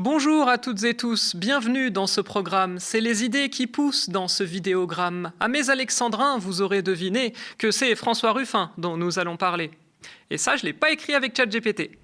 Bonjour à toutes et tous, bienvenue dans ce programme. C'est les idées qui poussent dans ce vidéogramme. À mes alexandrins, vous aurez deviné que c'est François Ruffin dont nous allons parler. Et ça, je ne l'ai pas écrit avec ChatGPT.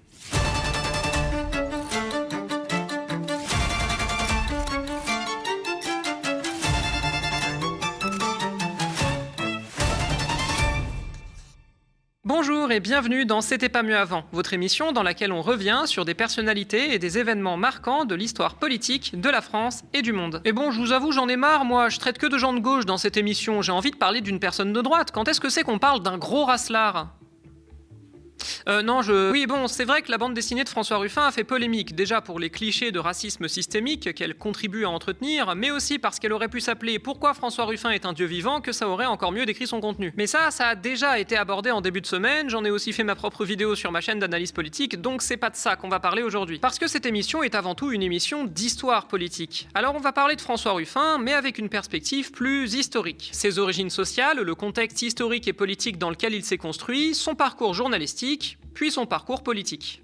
Bonjour et bienvenue dans C'était pas mieux avant, votre émission dans laquelle on revient sur des personnalités et des événements marquants de l'histoire politique de la France et du monde. Et bon, je vous avoue, j'en ai marre, moi, je traite que de gens de gauche dans cette émission, j'ai envie de parler d'une personne de droite. Quand est-ce que c'est qu'on parle d'un gros racelard ? Oui, bon, c'est vrai que la bande dessinée de François Ruffin a fait polémique, déjà pour les clichés de racisme systémique qu'elle contribue à entretenir, mais aussi parce qu'elle aurait pu s'appeler « Pourquoi François Ruffin est un dieu vivant ?» que ça aurait encore mieux décrit son contenu. Mais ça a déjà été abordé en début de semaine, j'en ai aussi fait ma propre vidéo sur ma chaîne d'analyse politique, donc c'est pas de ça qu'on va parler aujourd'hui. Parce que cette émission est avant tout une émission d'histoire politique. Alors on va parler de François Ruffin, mais avec une perspective plus historique. Ses origines sociales, le contexte historique et politique dans lequel il s'est construit, son parcours journalistique, puis son parcours politique.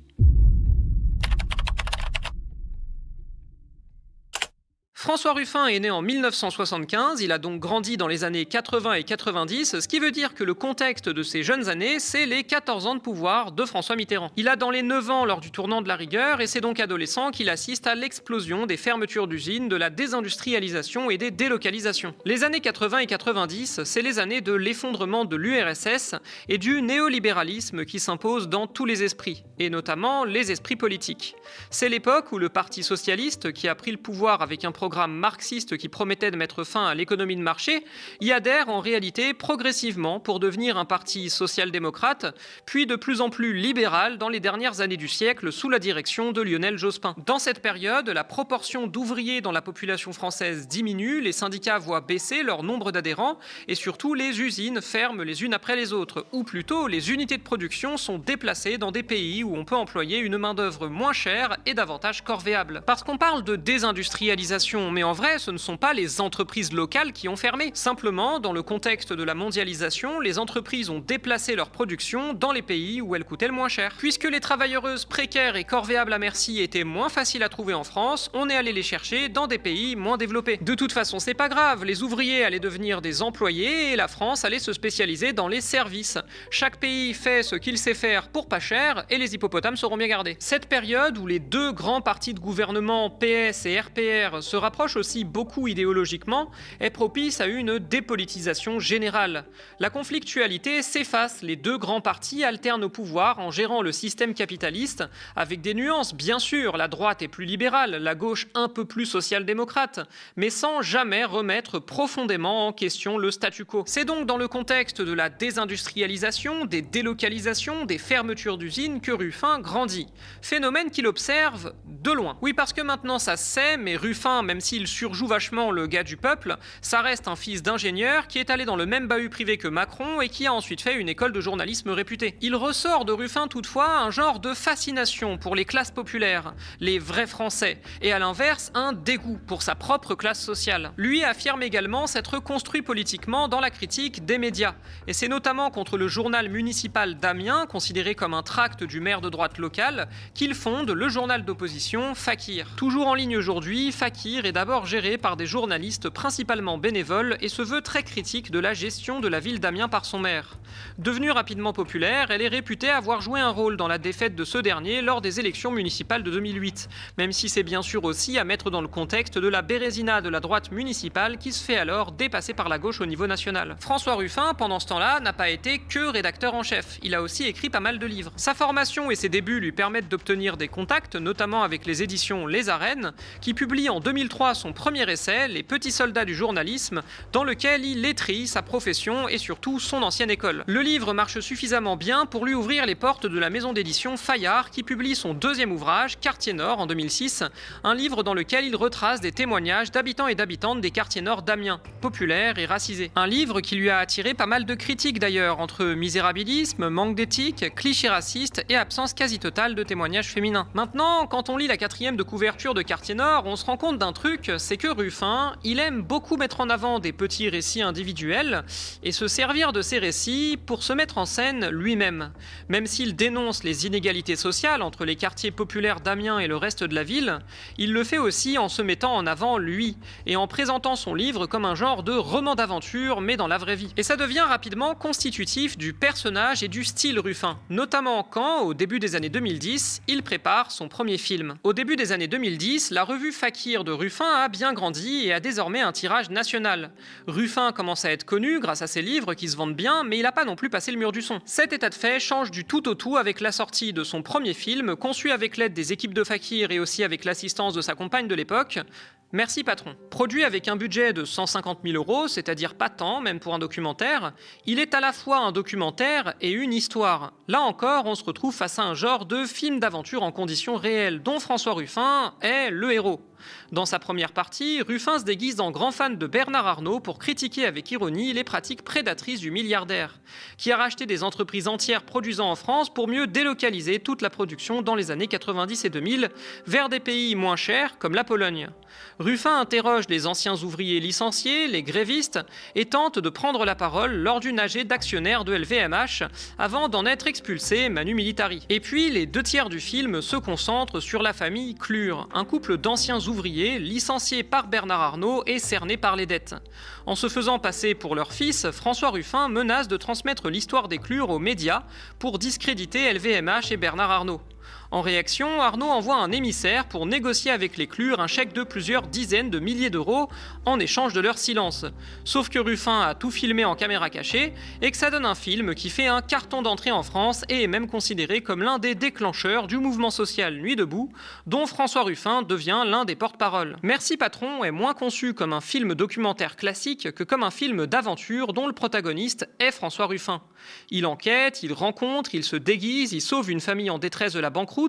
François Ruffin est né en 1975, il a donc grandi dans les années 80 et 90, ce qui veut dire que le contexte de ces jeunes années, c'est les 14 ans de pouvoir de François Mitterrand. Il a dans les 9 ans lors du tournant de la rigueur, et c'est donc adolescent qu'il assiste à l'explosion des fermetures d'usines, de la désindustrialisation et des délocalisations. Les années 80 et 90, c'est les années de l'effondrement de l'URSS et du néolibéralisme qui s'impose dans tous les esprits, et notamment les esprits politiques. C'est l'époque où le Parti socialiste, qui a pris le pouvoir avec un programme marxiste qui promettait de mettre fin à l'économie de marché, y adhère en réalité progressivement pour devenir un parti social-démocrate, puis de plus en plus libéral dans les dernières années du siècle sous la direction de Lionel Jospin. Dans cette période, la proportion d'ouvriers dans la population française diminue, les syndicats voient baisser leur nombre d'adhérents et surtout les usines ferment les unes après les autres, ou plutôt les unités de production sont déplacées dans des pays où on peut employer une main-d'œuvre moins chère et davantage corvéable. Parce qu'on parle de désindustrialisation, mais en vrai, ce ne sont pas les entreprises locales qui ont fermé. Simplement, dans le contexte de la mondialisation, les entreprises ont déplacé leur production dans les pays où elles coûtaient le moins cher. Puisque les travailleuses précaires et corvéables à merci étaient moins faciles à trouver en France, on est allé les chercher dans des pays moins développés. De toute façon, c'est pas grave, les ouvriers allaient devenir des employés et la France allait se spécialiser dans les services. Chaque pays fait ce qu'il sait faire pour pas cher et les hippopotames seront bien gardés. Cette période où les deux grands partis de gouvernement, PS et RPR, se rapproche aussi beaucoup idéologiquement, est propice à une dépolitisation générale. La conflictualité s'efface, les deux grands partis alternent au pouvoir en gérant le système capitaliste, avec des nuances bien sûr, la droite est plus libérale, la gauche un peu plus social-démocrate, mais sans jamais remettre profondément en question le statu quo. C'est donc dans le contexte de la désindustrialisation, des délocalisations, des fermetures d'usines que Ruffin grandit. Phénomène qu'il observe de loin. Oui, parce que maintenant ça se sait, mais Ruffin, même s'il surjoue vachement le gars du peuple, ça reste un fils d'ingénieur qui est allé dans le même bahut privé que Macron et qui a ensuite fait une école de journalisme réputée. Il ressort de Ruffin toutefois un genre de fascination pour les classes populaires, les vrais Français, et à l'inverse un dégoût pour sa propre classe sociale. Lui affirme également s'être construit politiquement dans la critique des médias, et c'est notamment contre le journal municipal d'Amiens, considéré comme un tract du maire de droite local, qu'il fonde le journal d'opposition Fakir. Toujours en ligne aujourd'hui, Fakir est d'abord géré par des journalistes principalement bénévoles et se veut très critique de la gestion de la ville d'Amiens par son maire. Devenue rapidement populaire, elle est réputée avoir joué un rôle dans la défaite de ce dernier lors des élections municipales de 2008, même si c'est bien sûr aussi à mettre dans le contexte de la bérésina de la droite municipale qui se fait alors dépasser par la gauche au niveau national. François Ruffin, pendant ce temps-là, n'a pas été que rédacteur en chef, il a aussi écrit pas mal de livres. Sa formation et ses débuts lui permettent d'obtenir des contacts, notamment avec les éditions Les Arènes, qui publie en 2003 son premier essai, Les petits soldats du journalisme, dans lequel il étrille sa profession et surtout son ancienne école. Le livre marche suffisamment bien pour lui ouvrir les portes de la maison d'édition Fayard, qui publie son deuxième ouvrage, Quartier Nord, en 2006, un livre dans lequel il retrace des témoignages d'habitants et d'habitantes des quartiers nord d'Amiens, populaires et racisés. Un livre qui lui a attiré pas mal de critiques d'ailleurs, entre misérabilisme, manque d'éthique, clichés racistes et absence quasi totale de témoignages féminins. Maintenant, quand on lit la 4e de couverture de Quartier Nord, on se rend compte d'un truc, c'est que Ruffin, il aime beaucoup mettre en avant des petits récits individuels et se servir de ces récits pour se mettre en scène lui-même. Même s'il dénonce les inégalités sociales entre les quartiers populaires d'Amiens et le reste de la ville, il le fait aussi en se mettant en avant lui et en présentant son livre comme un genre de roman d'aventure mais dans la vraie vie. Et ça devient rapidement constitutif du personnage et du style Ruffin, notamment quand, au début des années 2010, il prépare son premier film. Au début des années 2010, la revue Fakir de Ruffin a bien grandi et a désormais un tirage national. Ruffin commence à être connu grâce à ses livres qui se vendent bien, mais il n'a pas non plus passé le mur du son. Cet état de fait change du tout au tout avec la sortie de son premier film, conçu avec l'aide des équipes de Fakir et aussi avec l'assistance de sa compagne de l'époque, Merci Patron. Produit avec un budget de 150 000 €, c'est-à-dire pas tant, même pour un documentaire, il est à la fois un documentaire et une histoire. Là encore, on se retrouve face à un genre de film d'aventure en conditions réelles, dont François Ruffin est le héros. Dans sa première partie, Ruffin se déguise en grand fan de Bernard Arnault pour critiquer avec ironie les pratiques prédatrices du milliardaire, qui a racheté des entreprises entières produisant en France pour mieux délocaliser toute la production dans les années 90 et 2000 vers des pays moins chers comme la Pologne. Ruffin interroge les anciens ouvriers licenciés, les grévistes, et tente de prendre la parole lors d'une AG d'actionnaires de LVMH avant d'en être expulsé manu militari. Et puis, les 2/3 du film se concentrent sur la famille Klur, un couple d'anciens ouvriers licenciés par Bernard Arnault et cernés par les dettes. En se faisant passer pour leur fils, François Ruffin menace de transmettre l'histoire des Klur aux médias pour discréditer LVMH et Bernard Arnault. En réaction, Arnault envoie un émissaire pour négocier avec les Klur un chèque de plusieurs dizaines de milliers d'euros en échange de leur silence. Sauf que Ruffin a tout filmé en caméra cachée et que ça donne un film qui fait un carton d'entrée en France et est même considéré comme l'un des déclencheurs du mouvement social Nuit debout, dont François Ruffin devient l'un des porte-parole. Merci Patron est moins conçu comme un film documentaire classique que comme un film d'aventure dont le protagoniste est François Ruffin. Il enquête, il rencontre, il se déguise, il sauve une famille en détresse de la banqueroute,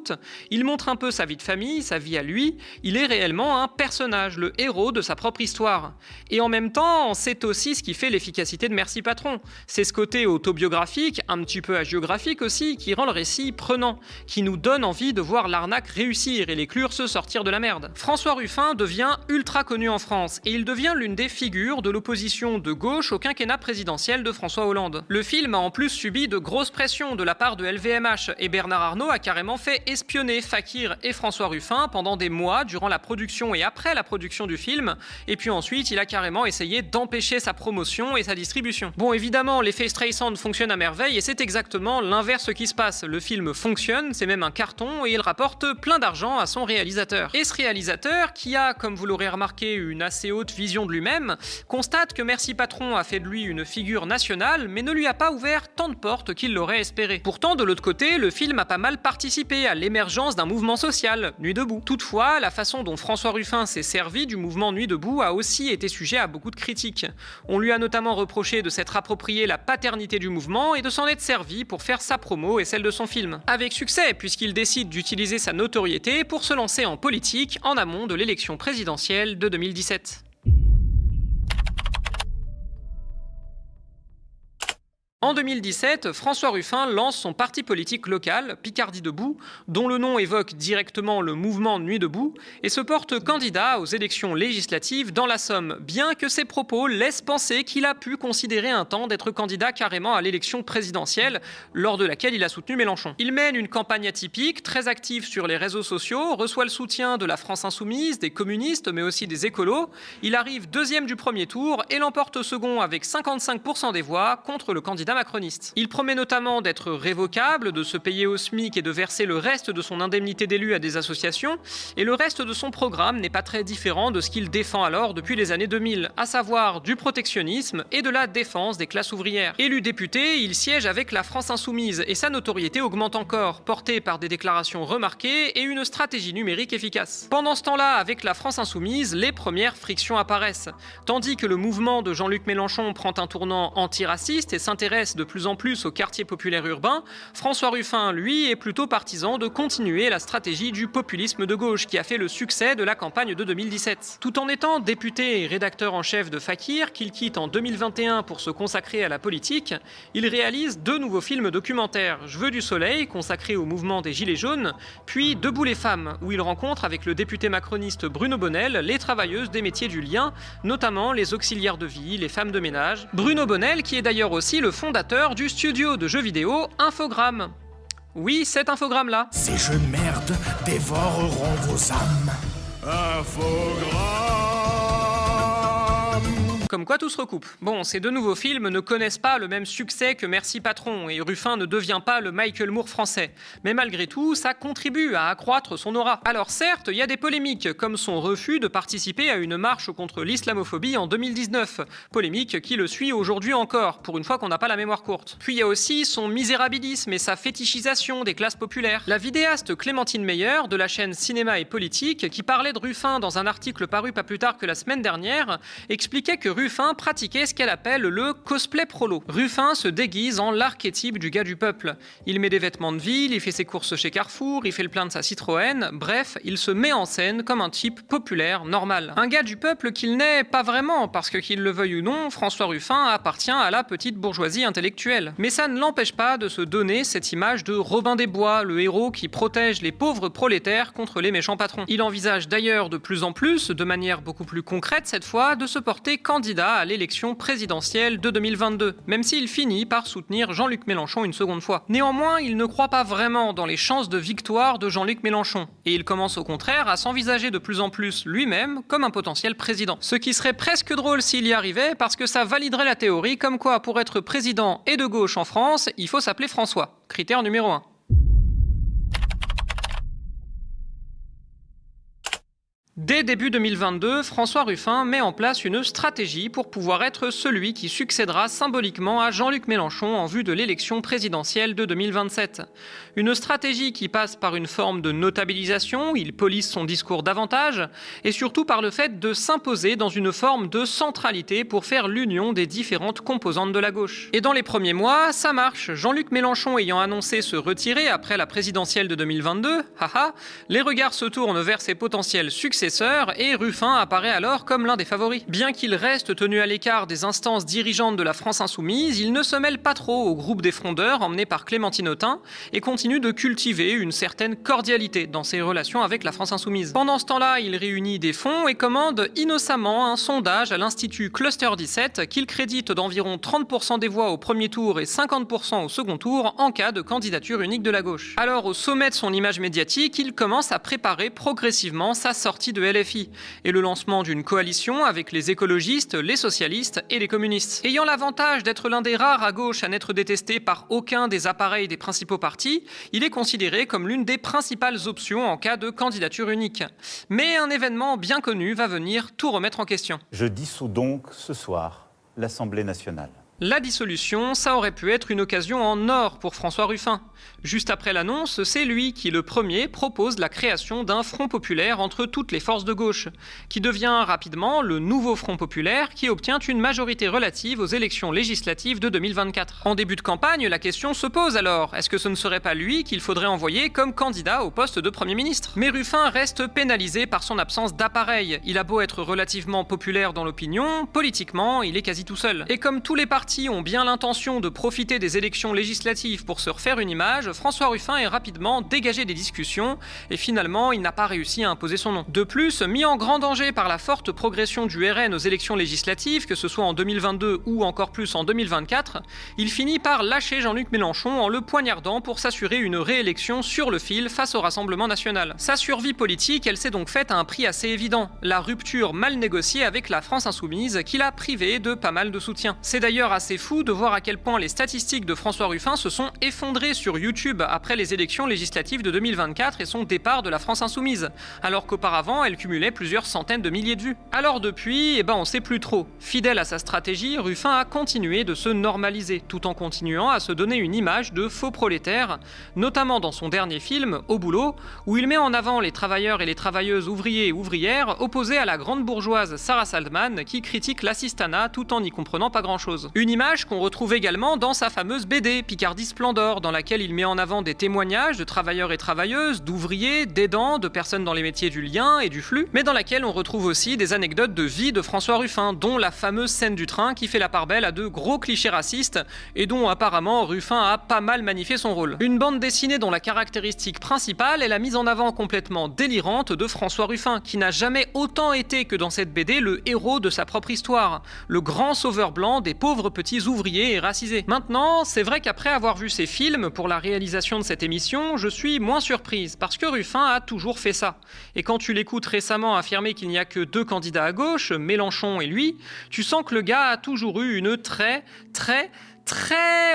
il montre un peu sa vie de famille, sa vie à lui, il est réellement un personnage, le héros de sa propre histoire. Et en même temps, c'est aussi ce qui fait l'efficacité de Merci Patron. C'est ce côté autobiographique, un petit peu hagiographique aussi, qui rend le récit prenant, qui nous donne envie de voir l'arnaque réussir et les Klur se sortir de la merde. François Ruffin devient ultra connu en France, et il devient l'une des figures de l'opposition de gauche au quinquennat présidentiel de François Hollande. Le film a en plus subi de grosses pressions de la part de LVMH, et Bernard Arnault a carrément fait espionner Fakir et François Ruffin pendant des mois durant la production et après la production du film, et puis ensuite il a carrément essayé d'empêcher sa promotion et sa distribution. Bon, évidemment, l'effet Streisand fonctionne à merveille et c'est exactement l'inverse qui se passe. Le film fonctionne, c'est même un carton et il rapporte plein d'argent à son réalisateur. Et ce réalisateur, qui a, comme vous l'aurez remarqué, une assez haute vision de lui-même, constate que Merci Patron a fait de lui une figure nationale, mais ne lui a pas ouvert tant de portes qu'il l'aurait espéré. Pourtant, de l'autre côté, le film a pas mal participé à l'émergence d'un mouvement social, Nuit debout. Toutefois, la façon dont François Ruffin s'est servi du mouvement Nuit debout a aussi été sujet à beaucoup de critiques. On lui a notamment reproché de s'être approprié la paternité du mouvement et de s'en être servi pour faire sa promo et celle de son film. Avec succès, puisqu'il décide d'utiliser sa notoriété pour se lancer en politique en amont de l'élection présidentielle de 2017. En 2017, François Ruffin lance son parti politique local, Picardie Debout, dont le nom évoque directement le mouvement Nuit debout, et se porte candidat aux élections législatives dans la Somme, bien que ses propos laissent penser qu'il a pu considérer un temps d'être candidat carrément à l'élection présidentielle, lors de laquelle il a soutenu Mélenchon. Il mène une campagne atypique, très active sur les réseaux sociaux, reçoit le soutien de la France Insoumise, des communistes, mais aussi des écolos. Il arrive deuxième du premier tour et l'emporte au second avec 55% des voix contre le candidat macroniste. Il promet notamment d'être révocable, de se payer au SMIC et de verser le reste de son indemnité d'élu à des associations, et le reste de son programme n'est pas très différent de ce qu'il défend alors depuis les années 2000, à savoir du protectionnisme et de la défense des classes ouvrières. Élu député, il siège avec la France Insoumise et sa notoriété augmente encore, portée par des déclarations remarquées et une stratégie numérique efficace. Pendant ce temps-là, avec la France Insoumise, les premières frictions apparaissent. Tandis que le mouvement de Jean-Luc Mélenchon prend un tournant antiraciste et s'intéresse s'intéresse de plus en plus aux quartiers populaires urbains, François Ruffin, lui, est plutôt partisan de continuer la stratégie du populisme de gauche qui a fait le succès de la campagne de 2017. Tout en étant député et rédacteur en chef de Fakir, qu'il quitte en 2021 pour se consacrer à la politique, il réalise 2 nouveaux films documentaires, Je veux du soleil, consacré au mouvement des Gilets jaunes, puis Debout les femmes, où il rencontre avec le député macroniste Bruno Bonnell les travailleuses des métiers du lien, notamment les auxiliaires de vie, les femmes de ménage. Bruno Bonnell qui est d'ailleurs aussi le fondateur du studio de jeux vidéo Infogrames. Oui, cet infogramme-là. Ces jeux de merde dévoreront vos âmes. Infogramme. Comme quoi tout se recoupe. Bon, ces 2 nouveaux films ne connaissent pas le même succès que Merci Patron, et Ruffin ne devient pas le Michael Moore français. Mais malgré tout, ça contribue à accroître son aura. Alors certes, il y a des polémiques, comme son refus de participer à une marche contre l'islamophobie en 2019. Polémique qui le suit aujourd'hui encore, pour une fois qu'on n'a pas la mémoire courte. Puis il y a aussi son misérabilisme et sa fétichisation des classes populaires. La vidéaste Clémentine Meyer, de la chaîne Cinéma et Politique, qui parlait de Ruffin dans un article paru pas plus tard que la semaine dernière, expliquait que Ruffin pratiquait ce qu'elle appelle le cosplay prolo. Ruffin se déguise en l'archétype du gars du peuple. Il met des vêtements de ville, il fait ses courses chez Carrefour, il fait le plein de sa Citroën, bref, il se met en scène comme un type populaire, normal. Un gars du peuple qu'il n'est pas vraiment, parce que qu'il le veuille ou non, François Ruffin appartient à la petite bourgeoisie intellectuelle. Mais ça ne l'empêche pas de se donner cette image de Robin des Bois, le héros qui protège les pauvres prolétaires contre les méchants patrons. Il envisage d'ailleurs de plus en plus, de manière beaucoup plus concrète cette fois, de se porter candidat à l'élection présidentielle de 2022, même s'il finit par soutenir Jean-Luc Mélenchon une seconde fois. Néanmoins, il ne croit pas vraiment dans les chances de victoire de Jean-Luc Mélenchon, et il commence au contraire à s'envisager de plus en plus lui-même comme un potentiel président. Ce qui serait presque drôle s'il y arrivait, parce que ça validerait la théorie comme quoi pour être président et de gauche en France, il faut s'appeler François. Critère numéro 1. Dès début 2022, François Ruffin met en place une stratégie pour pouvoir être celui qui succédera symboliquement à Jean-Luc Mélenchon en vue de l'élection présidentielle de 2027. Une stratégie qui passe par une forme de notabilisation, il polisse son discours davantage, et surtout par le fait de s'imposer dans une forme de centralité pour faire l'union des différentes composantes de la gauche. Et dans les premiers mois, ça marche. Jean-Luc Mélenchon ayant annoncé se retirer après la présidentielle de 2022, les regards se tournent vers ses potentiels successeurs et Ruffin apparaît alors comme l'un des favoris. Bien qu'il reste tenu à l'écart des instances dirigeantes de la France insoumise, il ne se mêle pas trop au groupe des frondeurs emmené par Clémentine Autain et continue de cultiver une certaine cordialité dans ses relations avec la France insoumise. Pendant ce temps-là, il réunit des fonds et commande innocemment un sondage à l'Institut Cluster 17 qu'il crédite d'environ 30% des voix au premier tour et 50% au second tour en cas de candidature unique de la gauche. Alors au sommet de son image médiatique, il commence à préparer progressivement sa sortie de LFI et le lancement d'une coalition avec les écologistes, les socialistes et les communistes. Ayant l'avantage d'être l'un des rares à gauche à n'être détesté par aucun des appareils des principaux partis, il est considéré comme l'une des principales options en cas de candidature unique. Mais un événement bien connu va venir tout remettre en question. Je dissous donc ce soir l'Assemblée nationale. La dissolution, ça aurait pu être une occasion en or pour François Ruffin. Juste après l'annonce, c'est lui qui, le premier, propose la création d'un front populaire entre toutes les forces de gauche, qui devient rapidement le nouveau Front populaire qui obtient une majorité relative aux élections législatives de 2024. En début de campagne, la question se pose alors, est-ce que ce ne serait pas lui qu'il faudrait envoyer comme candidat au poste de Premier ministre ? Mais Ruffin reste pénalisé par son absence d'appareil. Il a beau être relativement populaire dans l'opinion, politiquement, il est quasi tout seul. Et comme tous les partis ont bien l'intention de profiter des élections législatives pour se refaire une image, François Ruffin est rapidement dégagé des discussions et finalement il n'a pas réussi à imposer son nom. De plus, mis en grand danger par la forte progression du RN aux élections législatives, que ce soit en 2022 ou encore plus en 2024, il finit par lâcher Jean-Luc Mélenchon en le poignardant pour s'assurer une réélection sur le fil face au Rassemblement national. Sa survie politique, elle s'est donc faite à un prix assez évident, la rupture mal négociée avec la France insoumise qui l'a privé de pas mal de soutien. C'est d'ailleurs assez fou de voir à quel point les statistiques de François Ruffin se sont effondrées sur YouTube après les élections législatives de 2024 et son départ de la France insoumise, alors qu'auparavant elle cumulait plusieurs centaines de milliers de vues. Alors depuis, on sait plus trop. Fidèle à sa stratégie, Ruffin a continué de se normaliser, tout en continuant à se donner une image de faux prolétaire, notamment dans son dernier film, Au boulot, où il met en avant les travailleurs et les travailleuses ouvriers et ouvrières opposés à la grande bourgeoise Sarah Saldman qui critique l'assistanat tout en n'y comprenant pas grand-chose. Une image qu'on retrouve également dans sa fameuse BD, Picardie Splendor, dans laquelle il met en avant des témoignages de travailleurs et travailleuses, d'ouvriers, d'aidants, de personnes dans les métiers du lien et du flux, mais dans laquelle on retrouve aussi des anecdotes de vie de François Ruffin, dont la fameuse scène du train qui fait la part belle à de gros clichés racistes et dont apparemment Ruffin a pas mal magnifié son rôle. Une bande dessinée dont la caractéristique principale est la mise en avant complètement délirante de François Ruffin, qui n'a jamais autant été que dans cette BD le héros de sa propre histoire, le grand sauveur blanc des pauvres petits ouvriers et racisés. Maintenant, c'est vrai qu'après avoir vu ces films pour la réalisation de cette émission, je suis moins surprise, parce que Ruffin a toujours fait ça. Et quand tu l'écoutes récemment affirmer qu'il n'y a que 2 candidats à gauche, Mélenchon et lui, tu sens que le gars a toujours eu une très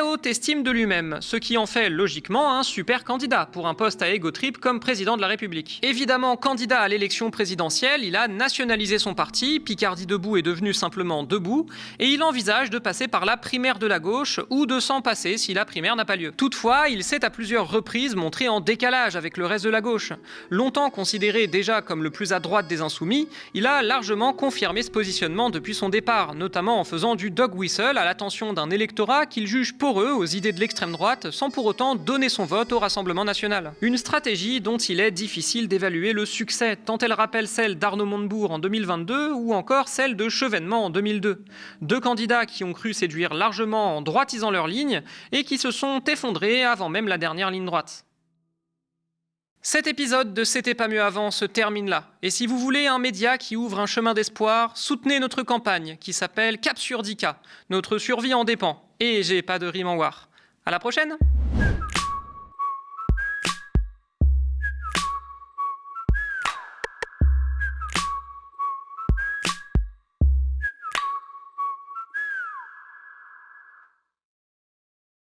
haute estime de lui-même, ce qui en fait logiquement un super candidat pour un poste à ego trip comme président de la République. Évidemment, candidat à l'élection présidentielle, il a nationalisé son parti, Picardie Debout est devenu simplement Debout, et il envisage de passer par la primaire de la gauche ou de s'en passer si la primaire n'a pas lieu. Toutefois, il s'est à plusieurs reprises montré en décalage avec le reste de la gauche. Longtemps considéré déjà comme le plus à droite des insoumis, il a largement confirmé ce positionnement depuis son départ, notamment en faisant du dog whistle à l'attention d'un électorat qu'il juge poreux aux idées de l'extrême droite sans pour autant donner son vote au Rassemblement national. Une stratégie dont il est difficile d'évaluer le succès, tant elle rappelle celle d'Arnaud Montebourg en 2022 ou encore celle de Chevènement en 2002. 2 candidats qui ont cru séduire largement en droitisant leur ligne et qui se sont effondrés avant même la dernière ligne droite. Cet épisode de C'était pas mieux avant se termine là. Et si vous voulez un média qui ouvre un chemin d'espoir, soutenez notre campagne qui s'appelle Cap sur 10K. Notre survie en dépend. Et j'ai pas de rime en war. À la prochaine!